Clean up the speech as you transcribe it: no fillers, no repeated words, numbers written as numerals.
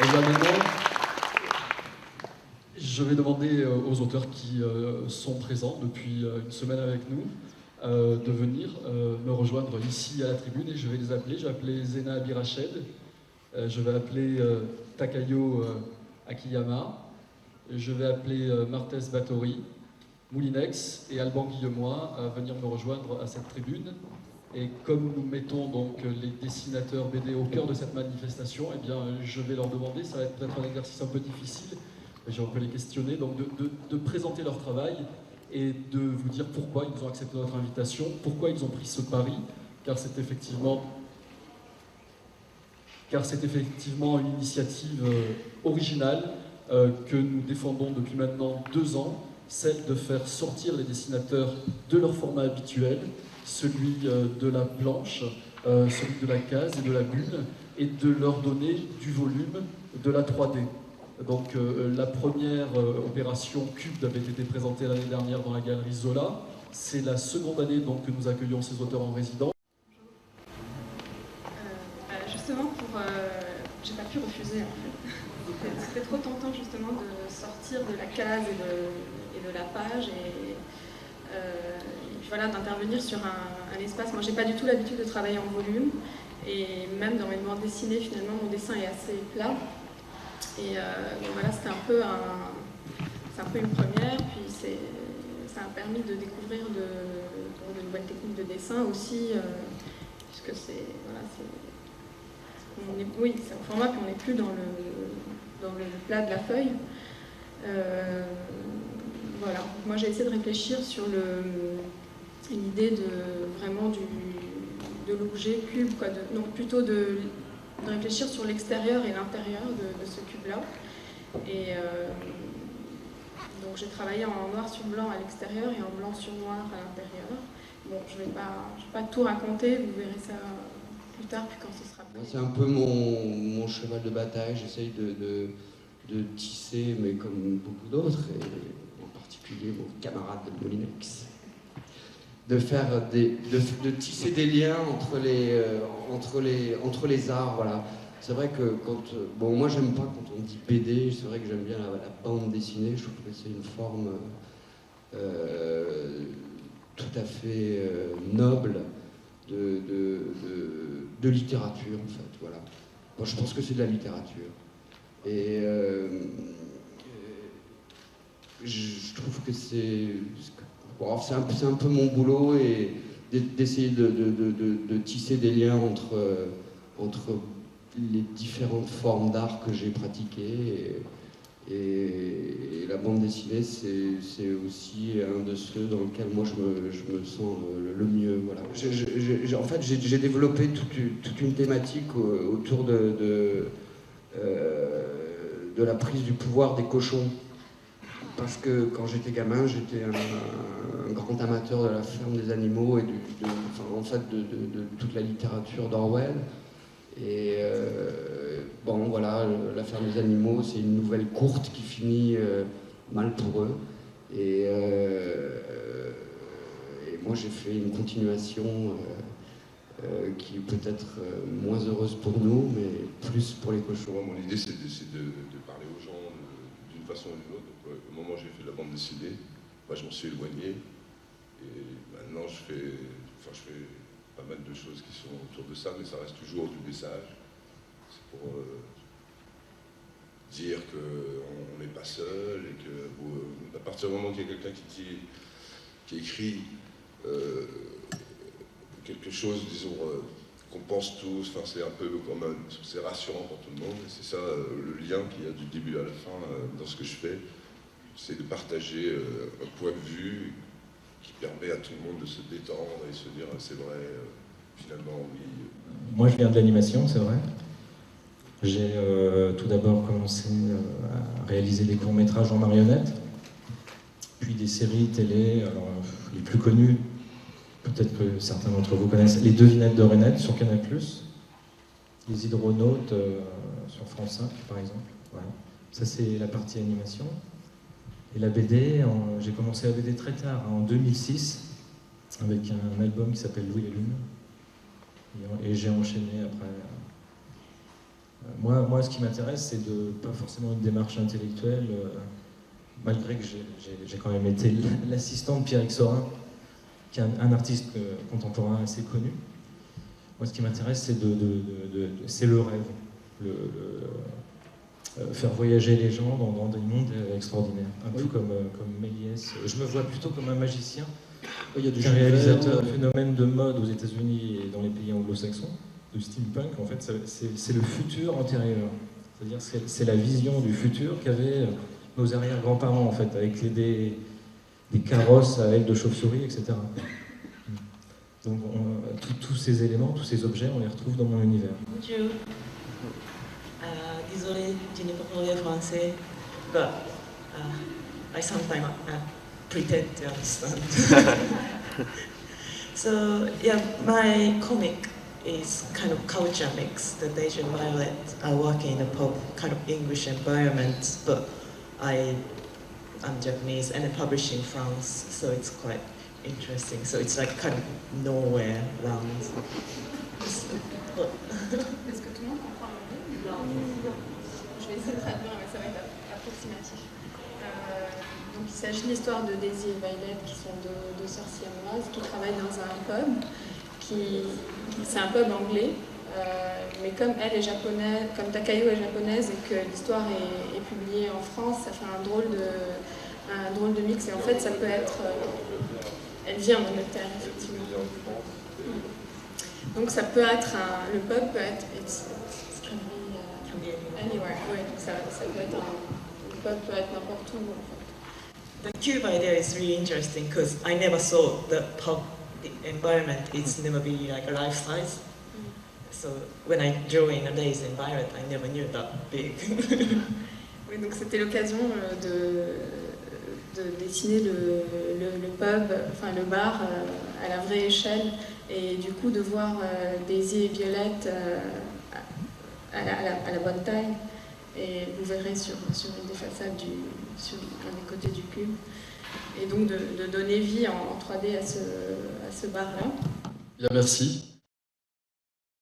Et bien maintenant, je vais demander aux auteurs qui sont présents depuis une semaine avec nous de venir me rejoindre ici à la tribune et je vais les appeler. Je vais appeler Zena Abirached, je vais appeler Takayo Akiyama, je vais appeler Martès Bathory, Moulinex et Alban Guillemois à venir me rejoindre à cette tribune. Et comme nous mettons donc les dessinateurs BD au cœur de cette manifestation, eh bien, je vais leur demander, ça va être peut-être un exercice un peu difficile, mais je vais un peu les questionner, donc de présenter leur travail et de vous dire pourquoi ils ont accepté notre invitation, pourquoi ils ont pris ce pari, car c'est effectivement une initiative originale que nous défendons depuis maintenant 2 ans, celle de faire sortir les dessinateurs de leur format habituel, celui de la planche, celui de la case et de la bulle, et de leur donner du volume, de la 3D. Donc la première opération Cube avait été présentée l'année dernière dans la galerie Zola. C'est la seconde année donc, que nous accueillons ces auteurs en résidence. Justement, j'ai pas pu refuser en fait. C'était trop tentant justement de sortir de la case et de la page et voilà, d'intervenir sur un espace. Moi, j'ai pas du tout l'habitude de travailler en volume et même dans mes bandes dessinées, finalement, mon dessin est assez plat. Et donc voilà, c'était un peu une première. Puis ça a permis de découvrir de nouvelles techniques de dessin aussi, puisque c'est un format puis on n'est plus dans le plat de la feuille. Voilà. Moi j'ai essayé de réfléchir sur l'idée de l'objet cube, plutôt de réfléchir sur l'extérieur et l'intérieur de ce cube-là. Et donc j'ai travaillé en noir sur blanc à l'extérieur et en blanc sur noir à l'intérieur. Bon, je vais pas tout raconter, vous verrez ça plus tard, puis quand ce sera prêt. C'est un peu mon cheval de bataille, j'essaye de tisser, mais comme beaucoup d'autres, et en particulier mon camarade de Moulinex, de tisser des liens entre les arts, voilà. C'est vrai que moi j'aime pas quand on dit BD, c'est vrai que j'aime bien la bande dessinée, je trouve que c'est une forme tout à fait noble de littérature en fait, voilà. Moi je pense que c'est de la littérature. Et je trouve que c'est un peu mon boulot et d'essayer de tisser des liens entre les différentes formes d'art que j'ai pratiquées. Et la bande dessinée, c'est aussi un de ceux dans lequel moi je me sens le mieux. Voilà. En fait, j'ai développé toute une thématique autour de la prise du pouvoir des cochons. Parce que quand j'étais gamin, j'étais un grand amateur de la ferme des animaux et de toute la littérature d'Orwell. Et bon, voilà, la ferme des animaux, c'est une nouvelle courte qui finit mal pour eux. Et moi, j'ai fait une continuation qui est peut-être moins heureuse pour nous, mais plus pour les cochons. Mon idée, c'est de parler aux gens d'une façon ou d'une autre. Donc, au moment où j'ai fait la bande dessinée, moi, je m'en suis éloigné. Et maintenant, je fais pas mal de choses qui sont autour de ça, mais ça reste toujours du message. C'est pour dire qu'on n'est pas seul et que à partir du moment qu'il y a quelqu'un qui écrit quelque chose, disons, qu'on pense tous, c'est un peu comme c'est rassurant pour tout le monde. Et c'est ça le lien qu'il y a du début à la fin dans ce que je fais. C'est de partager un point de vue qui permet à tout le monde de se détendre et se dire c'est vrai, finalement oui. Moi je viens de l'animation, c'est vrai. J'ai tout d'abord commencé à réaliser des courts-métrages en marionnettes, puis des séries télé, alors les plus connues, peut-être que certains d'entre vous connaissent, Les Devinettes de Renette sur Canal+, Les Hydronautes sur France 5 par exemple. Voilà. Ça c'est la partie animation. Et la BD, j'ai commencé la BD très tard, en 2006, avec un album qui s'appelle Louis et Lune. Et j'ai enchaîné après Moi, ce qui m'intéresse, c'est pas forcément une démarche intellectuelle, malgré que j'ai quand même été l'assistant de Pierre Sorin, qui est un artiste contemporain assez connu. Moi, ce qui m'intéresse, c'est le rêve, faire voyager les gens dans des mondes extraordinaires, un peu comme Méliès. Je me vois plutôt comme un magicien, Il y a du un réalisateur, un phénomène de mode aux États-Unis et dans les pays anglo-saxons, de steampunk. En fait, c'est le futur antérieur. C'est-à-dire c'est la vision du futur qu'avaient nos arrière-grands-parents, en fait, avec des carrosses à ailes de chauve-souris, etc. Donc tous ces éléments, tous ces objets, on les retrouve dans mon univers. Bonjour. Désolé, je n'ai pas parlé français, but I sometimes pretend to understand. So yeah, my comic is kind of culture mix. The Asian Violet, I work in a pop kind of English environment, but I'm Japanese and I publish in France, so it's quite interesting. So it's like kind of nowhere land. Est-ce que tout le monde comprend l'anglais? Je vais essayer de traduire, mais ça va être approximatif. Donc il s'agit de l'histoire de Daisy et Violet, qui sont deux sœurs siamoises, qui travaillent dans un pub. C'est un pub anglais, mais comme elle est japonaise, comme Takayo est japonaise et que l'histoire est publiée en France, ça fait un drôle de mix. Et en fait, ça peut être... elle vit en Angleterre, effectivement. Donc ça peut être le pub peut être anywhere. Oui, donc ça peut être le pub peut être n'importe où. En fait. The cube idea is really interesting because I never saw the pub environment. It's never be like a life size. So when I drew in a Daisy and Violet, I never knew that big. Oui, donc c'était l'occasion de dessiner le pub, enfin le bar à la vraie échelle, et du coup de voir Daisy et Violette à la bonne taille, et vous verrez sur une des façades, sur un des côtés du cube, et donc de donner vie en 3D à ce bar-là. Bien, merci.